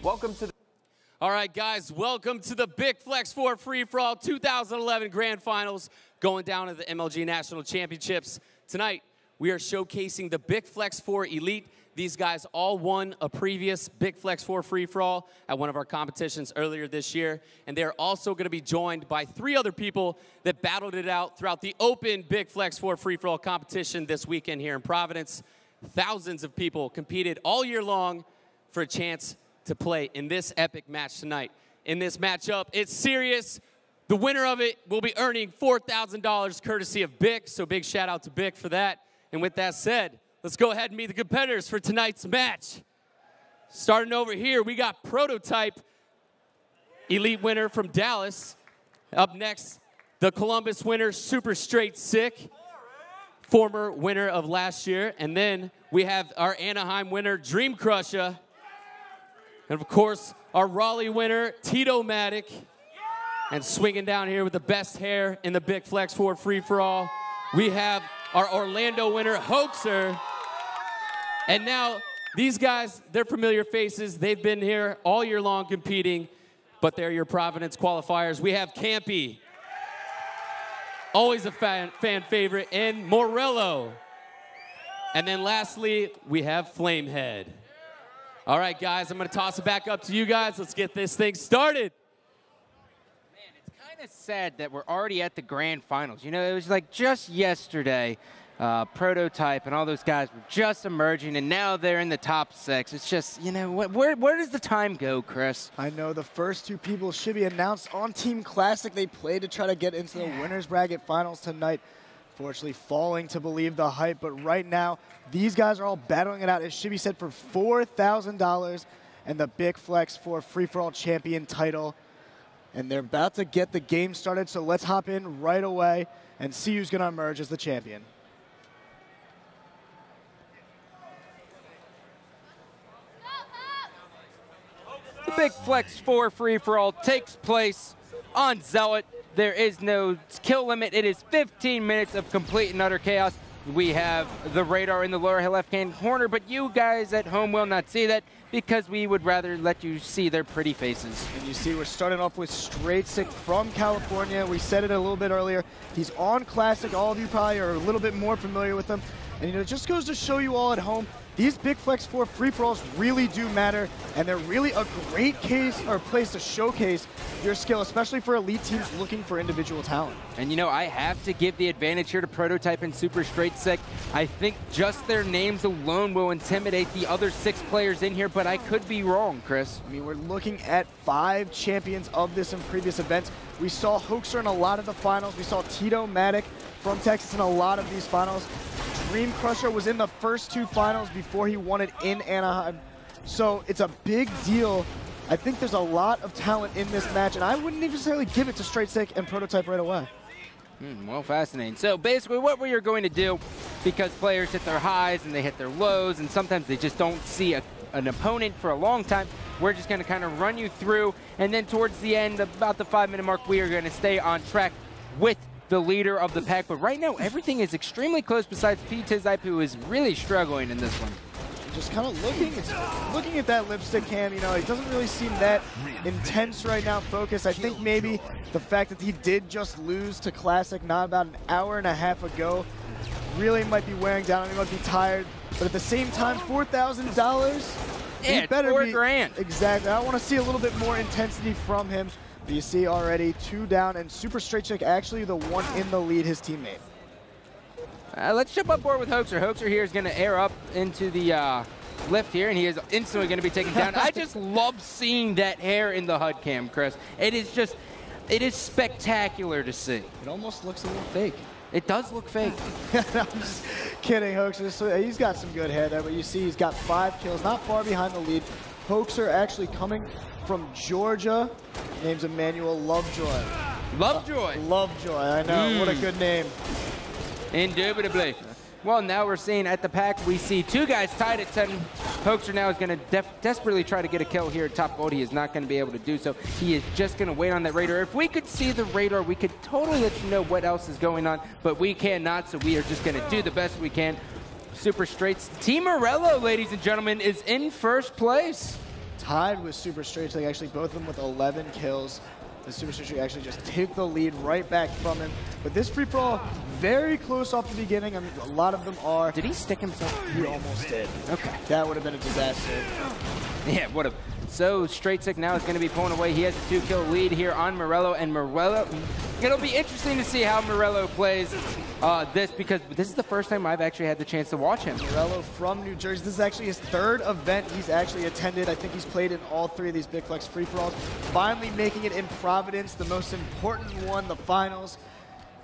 Welcome to the All right, guys, welcome to the Big Flex 4 Free-For-All 2011 Grand Finals going down to the MLG National Championships. Tonight, we are showcasing the Big Flex 4 Elite. These guys all won a previous Big Flex 4 Free-For-All at one of our competitions earlier this year. And they're also going to be joined by 3 other people that battled it out throughout the open Big Flex 4 Free-For-All competition this weekend here in Providence. Thousands of people competed all year long for a chance to play in this epic match tonight. In this matchup, it's serious. The winner of it will be earning $4,000 courtesy of BIC, so big shout out to BIC for that. And with that said, let's go ahead and meet the competitors for tonight's match. Starting over here, we got Prototype, Elite winner from Dallas. Up next, the Columbus winner, Super Straight Sick, former winner of last year. And then we have our Anaheim winner, Dream Crusher. And of course, our Raleigh winner, Tito-Matic. And swinging down here with the best hair in the Big Flex 4 Free-For-All, we have our Orlando winner, Hoaxer. And now, these guys, they're familiar faces. They've been here all year long competing, but they're your Providence qualifiers. We have Campy, always a fan favorite, and Morello. And then lastly, we have Flamehead. All right, guys, I'm going to toss it back up to you guys. Let's get this thing started. Man, it's kind of sad that we're already at the grand finals. You know, it was like just yesterday, Prototype and all those guys were just emerging, and now they're in the top 6. It's just, you know, where does the time go, Chris? I know the first 2 people should be announced on Team Classic. They played to try to get into the winner's bracket finals tonight. Fortunately, falling to believe the hype, but right now, these guys are all battling it out. It should be set for $4,000 and the Big Flex 4 Free-For-All Champion title. And they're about to get the game started, so let's hop in right away and see who's going to emerge as the champion. The Big Flex 4 Free-For-All takes place on Zealot. There is no kill limit. It is 15 minutes of complete and utter chaos. We have the radar in the lower left-hand corner, but you guys at home will not see that because we would rather let you see their pretty faces. And you see we're starting off with Straight Sick from California. We said it a little bit earlier. He's on Classic. All of you probably are a little bit more familiar with him. And you know, it just goes to show you all at home, these Big Flex 4 Free-For-Alls really do matter, and they're really a great place to showcase your skill, especially for elite teams looking for individual talent. And you know, I have to give the advantage here to Prototype and Super Straight Sick. I think just their names alone will intimidate the other 6 players in here, but I could be wrong, Chris. I mean, we're looking at 5 champions of this in previous events. We saw Hoaxer in a lot of the finals. We saw Tito-Matic from Texas in a lot of these finals. Dream Crusher was in the first 2 finals before he won it in Anaheim. So it's a big deal. I think there's a lot of talent in this match, and I wouldn't necessarily give it to Straight Sick and Prototype right away. Well, fascinating. So basically what we are going to do, because players hit their highs and they hit their lows, and sometimes they just don't see an opponent for a long time, we're just going to kind of run you through, and then towards the end, about the 5-minute mark, we are going to stay on track with the leader of the pack. But right now, everything is extremely close besides P-Tizype, who is really struggling in this one. Just kind of looking at that lipstick cam, you know, it doesn't really seem that intense right now, focus. I think maybe the fact that he did just lose to Classic not about an hour and a half ago really might be wearing down on him. He might be tired. But at the same time, $4,000, yeah, he better $4 be, grand. Exactly. I want to see a little bit more intensity from him. But you see already 2 down, and Super Straight Sick actually the one in the lead, his teammate. Let's jump up board with Hoaxer. Hoaxer here is going to air up into the lift here, and he is instantly going to be taken down. I just love seeing that hair in the HUD cam, Chris. It is spectacular to see. It almost looks a little fake. It does look fake. I'm just kidding, Hoaxer. So he's got some good hair there, but you see he's got 5 kills, not far behind the lead. Hoaxer actually coming from Georgia. Name's Emmanuel Lovejoy. Lovejoy. Lovejoy, I know. What a good name. Indubitably. Well, now we're seeing at the pack, we see 2 guys tied at 10. Hoaxer now is going to desperately try to get a kill here at top gold. He is not going to be able to do so. He is just going to wait on that radar. If we could see the radar, we could totally let you know what else is going on, but we cannot, so we are just going to do the best we can. Super Straights. Team Morello, ladies and gentlemen, is in first place. tied with Super Straight Stick, actually both of them with 11 kills. The Super Straight Stick actually just took the lead right back from him. But this free-for-all, very close off the beginning. I mean, a lot of them are. Did he stick himself? He almost did. Okay. That would have been a disaster. Yeah, would have. So Straight Stick now is going to be pulling away. He has a 2-kill lead here on Morello, and Morello, it'll be interesting to see how Morello plays this, because this is the first time I've actually had the chance to watch him. Morello from New Jersey. This is actually his third event he's actually attended. I think he's played in all 3 of these Big Flex free-for-alls. Finally making it in Providence, the most important one, the finals.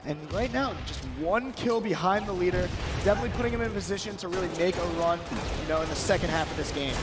And right now, just 1 kill behind the leader. Definitely putting him in a position to really make a run, in the second half of this game.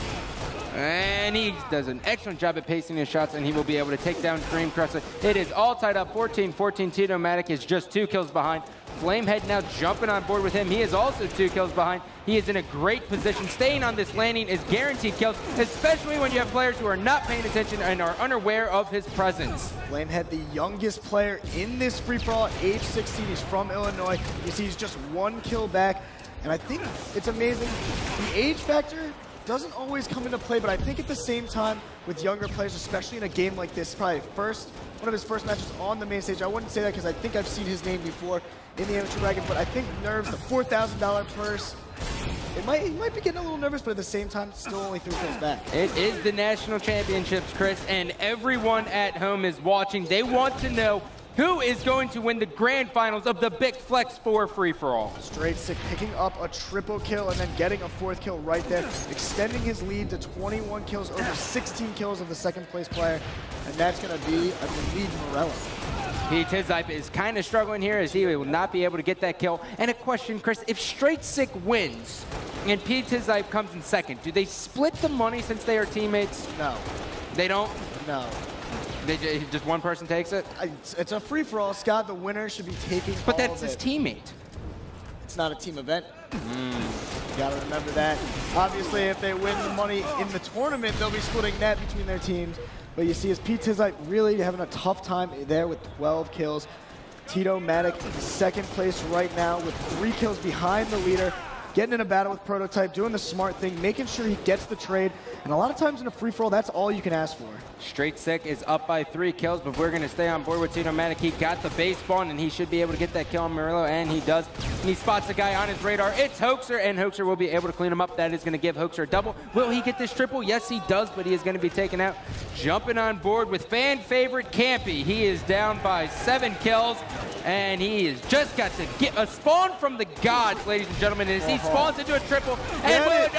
And he does an excellent job at pacing his shots, and he will be able to take down Dream Crusher. It is all tied up 14-14. Tito-Matic is just 2 kills behind. Flamehead now jumping on board with him. He is also 2 kills behind. He is in a great position. Staying on this landing is guaranteed kills, especially when you have players who are not paying attention and are unaware of his presence. Flamehead, the youngest player in this free-for-all, age 16. He's from Illinois. You see he's just 1 kill back. And I think it's amazing. The age factor doesn't always come into play, but I think at the same time with younger players, especially in a game like this, probably one of his first matches on the main stage. I wouldn't say that because I think I've seen his name before in the amateur bracket, but I think Nerves, the $4,000 purse, he might be getting a little nervous, but at the same time, still only 3 kills back. It is the national championships, Chris, and everyone at home is watching. They want to know who is going to win the grand finals of the Big Flex 4 free-for-all. Straight Stick picking up a triple kill and then getting a 4th kill right there, extending his lead to 21 kills over 16 kills of the 2nd place player, and that's going to be, I believe, Morello. Pete Tizype is kind of struggling here as he will not be able to get that kill. And a question, Chris, if Straight Stick wins and Pete Tizype comes in 2nd, do they split the money since they are teammates? No. They don't? No. Just one person takes it? It's a free-for-all. Scott, the winner, should be taking But all that's of his it. teammate. It's not a team event. You gotta remember that. Obviously, if they win the money in the tournament, they'll be splitting that between their teams. But you see, as Pete Tizype really having a tough time there with 12 kills. Tito-Matic, 2nd place right now with 3 kills behind the leader. Getting in a battle with Prototype, doing the smart thing, making sure he gets the trade. And a lot of times in a free-for-all, that's all you can ask for. Straight Stick is up by 3 kills, but we're going to stay on board with Tito-Matic. He got the base spawn, and he should be able to get that kill on Morello, and he does. And he spots a guy on his radar. It's Hoaxer, and Hoaxer will be able to clean him up. That is going to give Hoaxer a double. Will he get this triple? Yes, he does, but he is going to be taken out. Jumping on board with fan favorite Campy. He is down by 7 kills, and he has just got to get a spawn from the gods, ladies and gentlemen. As he spawns into a triple, and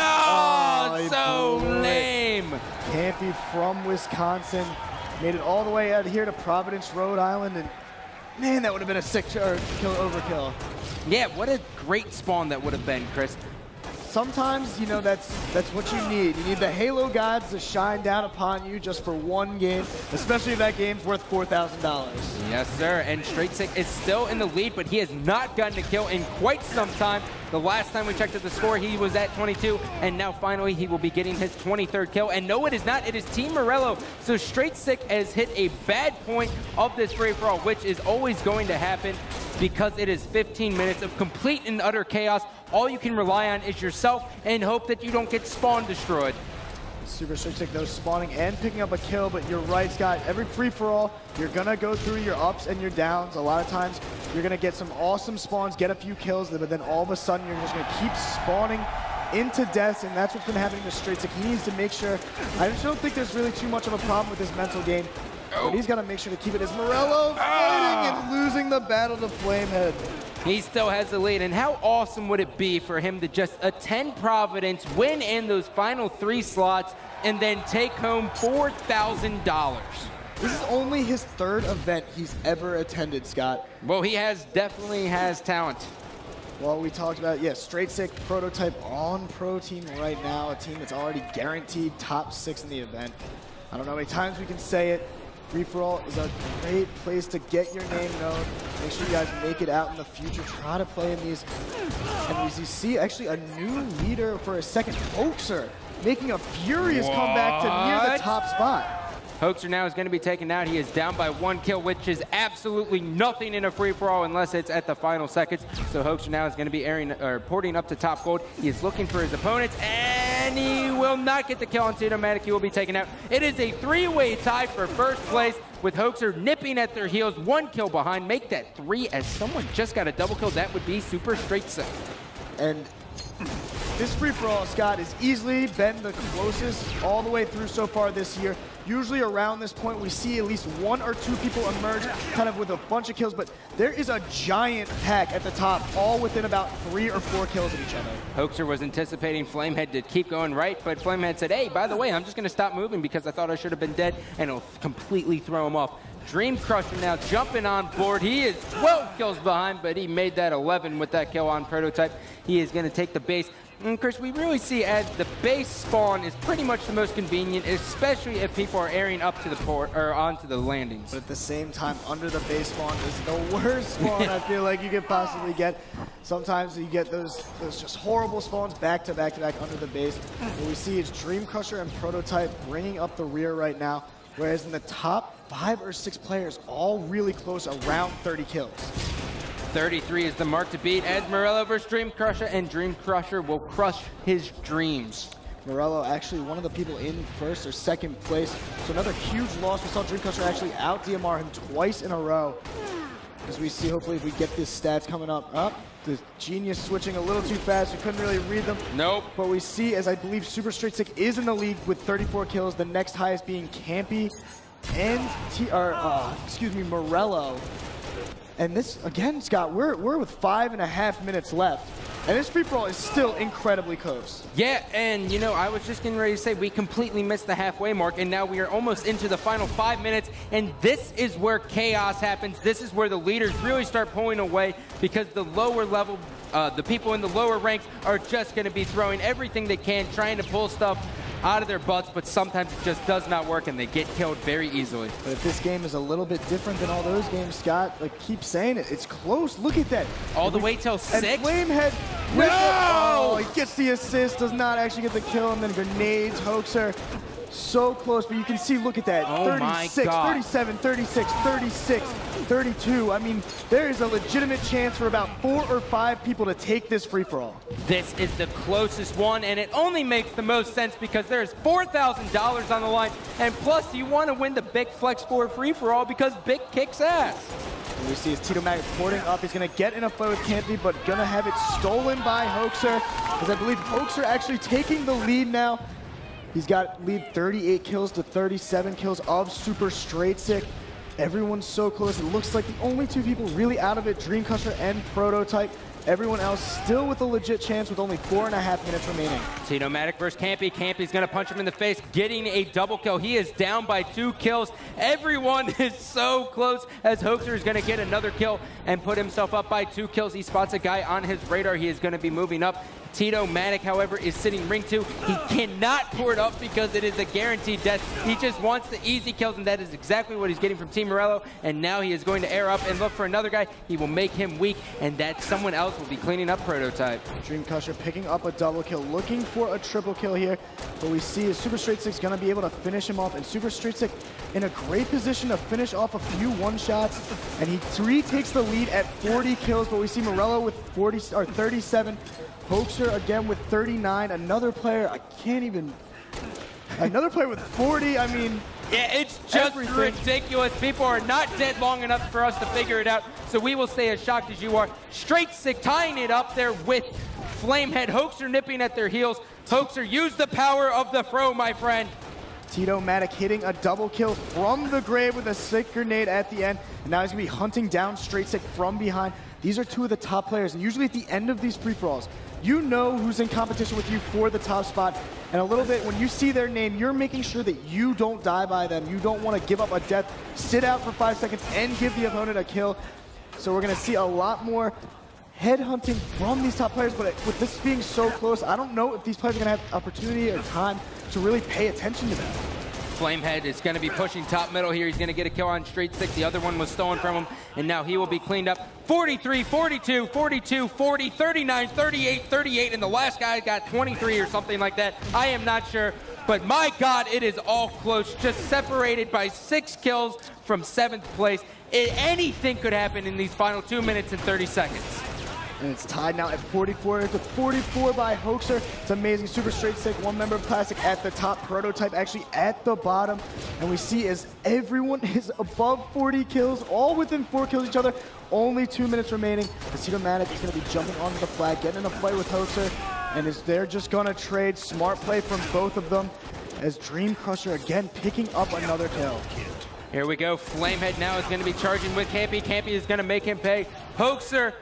so lame. Campy from Wisconsin made it all the way out here to Providence, Rhode Island, and man, that would have been a sick kill overkill. Yeah, what a great spawn that would have been, Chris. Sometimes, that's what you need. You need the Halo gods to shine down upon you just for 1 game, especially if that game's worth $4,000. Yes, sir. And Straight Stick is still in the lead, but he has not gotten a kill in quite some time. The last time we checked at the score, he was at 22, and now finally he will be getting his 23rd kill. And no, it is not. It is Team Morello. So Straight Stick has hit a bad point of this free-for-all, which is always going to happen because it is 15 minutes of complete and utter chaos. All you can rely on is yourself and hope that you don't get spawn destroyed. Super Straight Stick, though, spawning and picking up a kill, but you're right, Scott. Every free-for-all, you're going to go through your ups and your downs. A lot of times, you're going to get some awesome spawns, get a few kills, but then all of a sudden, you're just going to keep spawning into deaths, and that's what's been happening to Straight Stick. He needs to make sure. I just don't think there's really too much of a problem with his mental game, but he's got to make sure to keep it as Morello fighting and losing the battle to Flamehead. He still has the lead, and how awesome would it be for him to just attend Providence, win in those final 3 slots, and then take home $4,000? This is only his 3rd event he's ever attended, Scott. Well, he definitely has talent. Well, we talked about, Straight Stick Prototype on Pro Team right now, a team that's already guaranteed top 6 in the event. I don't know how many times we can say it. Free-for-all is a great place to get your name known. Make sure you guys make it out in the future. Try to play in these. And as you see, actually a new leader for a 2nd, Hoaxer, making a furious comeback to near the top spot. Hoaxer now is going to be taken out. He is down by 1 kill, which is absolutely nothing in a free-for-all unless it's at the final seconds. So Hoaxer now is going to be porting up to top gold. He is looking for his opponents, and and he will not get the kill on Tito Matic. He will be taken out. It is a three-way tie for first place, with Hoaxer nipping at their heels, 1 kill behind. Make that 3 as someone just got a double kill. That would be Super Straight Sick. And this free-for-all, Scott, has easily been the closest all the way through so far this year. Usually around this point, we see at least 1 or 2 people emerge kind of with a bunch of kills, but there is a giant pack at the top, all within about 3 or 4 kills of each other. Hoaxer was anticipating Flamehead to keep going right, but Flamehead said, hey, by the way, I'm just going to stop moving because I thought I should have been dead, and it'll completely throw him off. Dream Crusher now jumping on board. He is 12 kills behind, but he made that 11 with that kill on Prototype. He is going to take the base. And Chris, we really see as the base spawn is pretty much the most convenient, especially if people are airing up to the port or onto the landings. But at the same time, under the base spawn is the worst spawn I feel like you could possibly get. Sometimes you get those just horrible spawns back to back to back under the base. What we see is Dream Crusher and Prototype bringing up the rear right now, whereas in the top 5 or 6 players, all really close, around 30 kills. 33 is the mark to beat as Morello versus Dream Crusher, and Dream Crusher will crush his dreams. Morello actually one of the people in first or second place, so another huge loss. We saw Dream Crusher actually out DMR him twice in a row. As we see, hopefully if we get these stats coming up. The Genius switching a little too fast. We couldn't really read them. Nope. But we see, as I believe Super Straight Sick is in the league with 34 kills, the next highest being Campy and Morello. And this, again, Scott, we're with 5.5 minutes left. And this free-for-all is still incredibly close. Yeah, and you know, I was just getting ready to say we completely missed the halfway mark, and now we are almost into the final 5 minutes, and this is where chaos happens. This is where the leaders really start pulling away, because the lower level, the people in the lower ranks are just going to be throwing everything they can, trying to pull stuff out of their butts, but sometimes it just does not work and they get killed very easily. But if this game is a little bit different than all those games, Scott, like keep saying it, it's close. Look at that. All the way till 6? And Flamehead, no! He gets the assist, does not actually get the kill, and then grenades, Hoaxer. So close, but you can see, look at that, oh 36, 37, 36, 36, 32. I mean, there is a legitimate chance for about 4 or 5 people to take this free-for-all. This is the closest one, and it only makes the most sense because there's $4,000 on the line, and plus you want to win the Big Flex 4 free-for-all because Big kicks ass. And we see is Tito Matic porting up. He's going to get in a fight with Campy, but going to have it stolen by Hoaxer, because I believe Hoaxer actually taking the lead now. He's got lead 38 kills to 37 kills of Super Straight Sick. Everyone's so close. It looks like the only 2 people really out of it, Dream Crusher and Prototype. Everyone else still with a legit chance with only 4.5 minutes remaining. Tito Matic versus Campy. Campy's going to punch him in the face, getting a double kill. He is down by 2 kills. Everyone is so close as Hoaxer is going to get another kill and put himself up by 2 kills. He spots a guy on his radar. He is going to be moving up. Tito Matic, however, is sitting ring 2. He cannot pour it up because it is a guaranteed death. He just wants the easy kills, and that is exactly what he's getting from Team Morello. And now he is going to air up and look for another guy. He will make him weak, and that someone else will be cleaning up Prototype. Dream Crusher picking up a double kill, looking for a triple kill here. What we see is Super Straight Sick's going to be able to finish him off, and Super Straight Sick in a great position to finish off a few one-shots. And he takes the lead at 40 kills, but we see Morello with 37. Hoaxer again with 39. Another player, another player with 40. I mean, yeah, it's just ridiculous. People are not dead long enough for us to figure it out, so we will stay as shocked as you are. Straight Sick tying it up there with Flamehead. Hoaxer nipping at their heels. Hoaxer, use the power of the throw, my friend. Tito Matic hitting a double kill from the grave with a sick grenade at the end. And now he's going to be hunting down Straight Sick from behind. These are 2 of the top players, and usually at the end of these free-for-alls, you know who's in competition with you for the top spot. And a little bit, when you see their name, you're making sure that you don't die by them. You don't want to give up a death, sit out for 5 seconds, and give the opponent a kill. So we're going to see a lot more headhunting from these top players, but with this being so close, I don't know if these players are going to have opportunity or time to really pay attention to them. Flamehead is going to be pushing top middle here. He's going to get a kill on Straight Sick. The other one was stolen from him, and now he will be cleaned up. 43, 42, 42, 40, 39, 38, 38, and the last guy got 23 or something like that. I am not sure, but my God, it is all close, just separated by 6 kills from 7th place. Anything could happen in these final 2 minutes and 30 seconds. And it's tied now at 44 to 44 by Hoaxer. It's amazing. Super Straight Sick, one member of Classic at the top, Prototype actually at the bottom. And we see as everyone is above 40 kills, all within 4 kills each other. Only 2 minutes remaining. Tito-Matic is going to be jumping onto the flag, getting in a fight with Hoaxer. And they're just going to trade. Smart play from both of them as Dream Crusher again picking up another kill. Here we go. Flamehead now is going to be charging with Campy. Campy is going to make him pay. Hoaxer,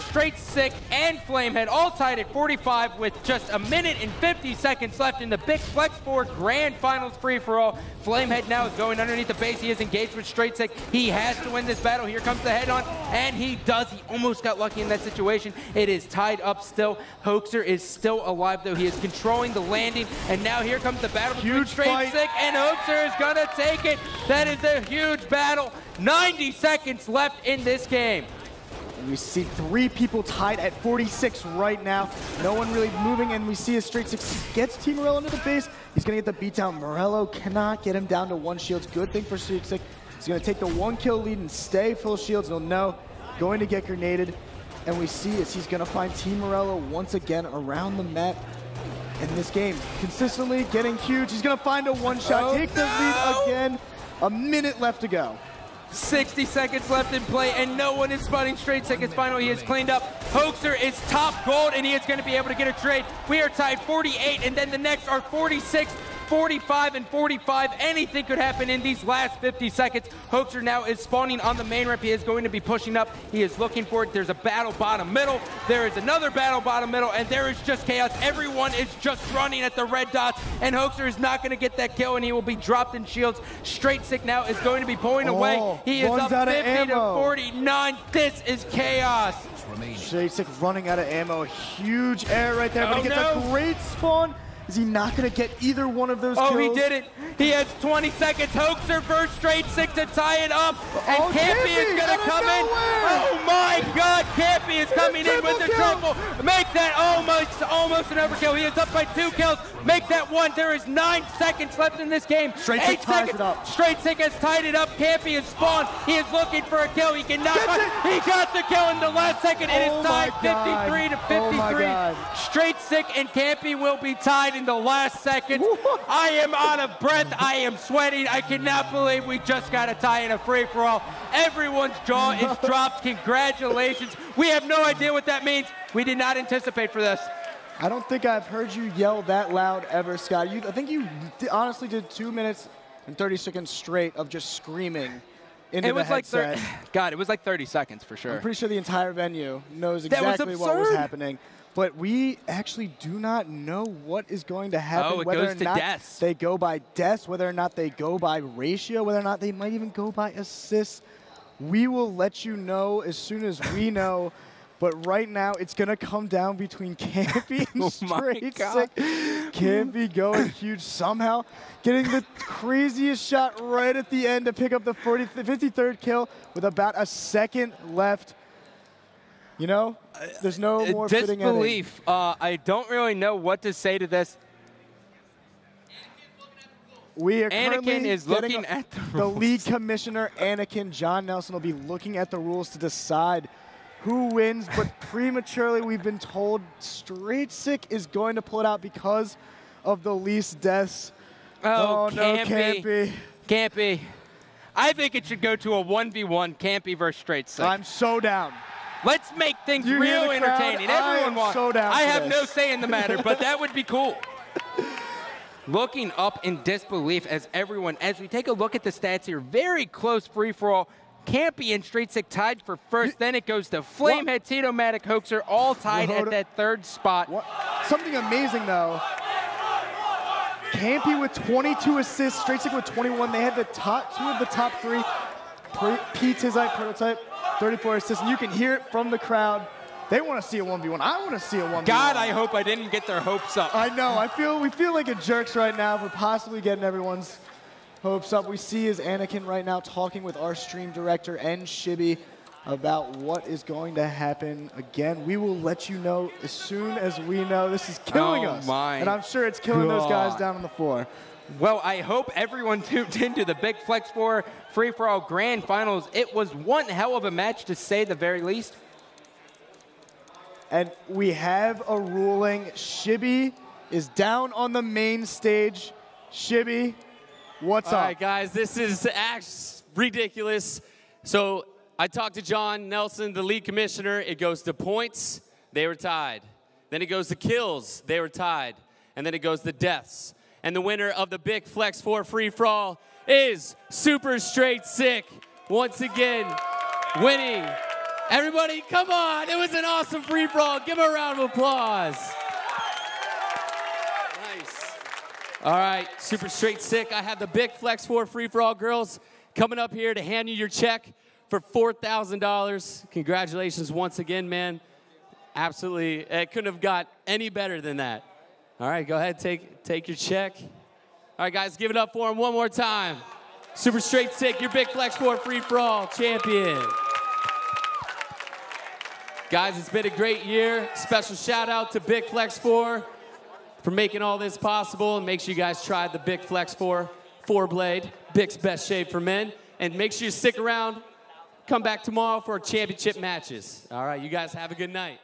Straight Sick, and Flamehead all tied at 45 with just a minute and 50 seconds left in the Big Flex 4 Grand Finals free-for-all. Flamehead now is going underneath the base. He is engaged with Straight Sick. He has to win this battle. Here comes the head-on, and he does. He almost got lucky in that situation. It is tied up still. Hoaxer is still alive, though. He is controlling the landing, and now here comes the battle between Straight Sick and Hoaxer is going to take it. That is a huge battle. 90 seconds left in this game. We see 3 people tied at 46 right now. No one really moving, and we see as Straight Sick gets Team Morello into the base. He's going to get the beatdown. Morello cannot get him down to 1 shields. Good thing for Straight Sick. He's going to take the 1 kill lead and stay full shields. He'll know going to get grenaded. And we see as he's going to find Team Morello once again around the map. In this game, consistently getting huge. He's going to find a one-shot, take the lead again. A minute left to go. 60 seconds left in play, and no one is spotting Straight Sick. His final, he is cleaned up. Hoaxer is top gold, and he is going to be able to get a trade. We are tied 48, and then the next are 46, 45, and 45. Anything could happen in these last 50 seconds. Hoaxer now is spawning on the main ramp. He is going to be pushing up. He is looking for it. There's a battle bottom middle. There is another battle bottom middle, and there is just chaos. Everyone is just running at the red dots, and Hoaxer is not going to get that kill, and he will be dropped in shields. Straight Sick now is going to be pulling away. He is up 50 to 49. This is chaos. Straight Sick running out of ammo. Huge error right there, but he gets a great spawn. Is he not going to get either one of those kills? Oh, he did it. He has 20 seconds. Hoaxer versus Straight Sick to tie it up. And Campy is going to come in. Oh, my God. Campy is coming in with the triple. Make that almost an overkill. He is up by 2 kills. Make that 1. There is 9 seconds left in this game. Straight Sick ties it up. Straight Sick has tied it up. Campy is spawned. He is looking for a kill. He cannot. He got the kill in the last second. It is tied 53 to 53. Straight Sick and Campy will be tied in the last second. I am out of breath. I am sweating. I cannot believe we just got a tie in a free-for-all. Everyone's jaw is dropped. Congratulations. We have no idea what that means. We did not anticipate for this. I don't think I've heard you yell that loud ever, Scott. I think you honestly did 2 minutes and 30 seconds straight of just screaming into the headset. God, it was like 30 seconds for sure. I'm pretty sure the entire venue knows exactly what was happening. But we actually do not know what is going to happen. Oh, it whether goes or to not deaths. They go by deaths, whether or not they go by ratio, whether or not they might even go by assists. We will let you know as soon as we know. But right now, it's going to come down between Campy and Straight Sick. Campy going huge somehow, getting the craziest shot right at the end to pick up the 53rd kill with about a second left. You know, there's no more fitting ending. Disbelief. I don't really know what to say to this. We are Anakin is looking at the rules. The league commissioner, Anakin John Nelson, will be looking at the rules to decide who wins. But prematurely, we've been told Straight Sick is going to pull it out because of the least deaths. Oh, no, Campy. Campy. I think it should go to a 1v1, Campy versus Straight Sick. I'm so down. Let's make things real entertaining. Everyone wants. So down I have this. no say in the matter, but that would be cool. Looking up in disbelief as we take a look at the stats here, very close free-for-all. Campy and Straight Sick tied for first. Then it goes to Flamehead, Tito-Matic, Hoaxer, all tied at that 3rd spot. Something amazing, though. Campy with 22 assists, Straight Sick with 21. They had the top 2 of the top 3. Pete Tizite, Prototype, 34 assists. And you can hear it from the crowd. They want to see a 1v1. I want to see a 1v1. God, I hope I didn't get their hopes up. I know. We feel like a jerks right now for possibly getting everyone's hopes up. We see is Anakin right now talking with our stream director and Shibby about what is going to happen. Again, we will let you know as soon as we know. This is killing us. And I'm sure it's killing those guys down on the floor. Well, I hope everyone tuned into the Big Flex 4 Free-for-All Grand Finals. It was one hell of a match, to say the very least. And we have a ruling. Shibby is down on the main stage. Shibby, what's up? All right, guys, this is ridiculous. So I talked to John Nelson, the league commissioner. It goes to points. They were tied. Then it goes to kills. They were tied. And then it goes to deaths. And the winner of the Big Flex 4 free-for-all is Super Straight Sick. Once again, winning. Everybody, come on. It was an awesome free-for-all. Give him a round of applause. Nice. All right, Super Straight Sick. I have the Big Flex 4 free-for-all girls coming up here to hand you your check for $4,000. Congratulations once again, man. Absolutely, it couldn't have got any better than that. All right, go ahead, take your check. All right, guys, give it up for him one more time. Super Straight Sick, your Big Flex 4 free-for-all champion. Guys, it's been a great year. Special shout out to Big Flex 4 for making all this possible. And make sure you guys try the Big Flex 4 4-blade, Big's best shave for men. And make sure you stick around. Come back tomorrow for championship matches. All right, you guys have a good night.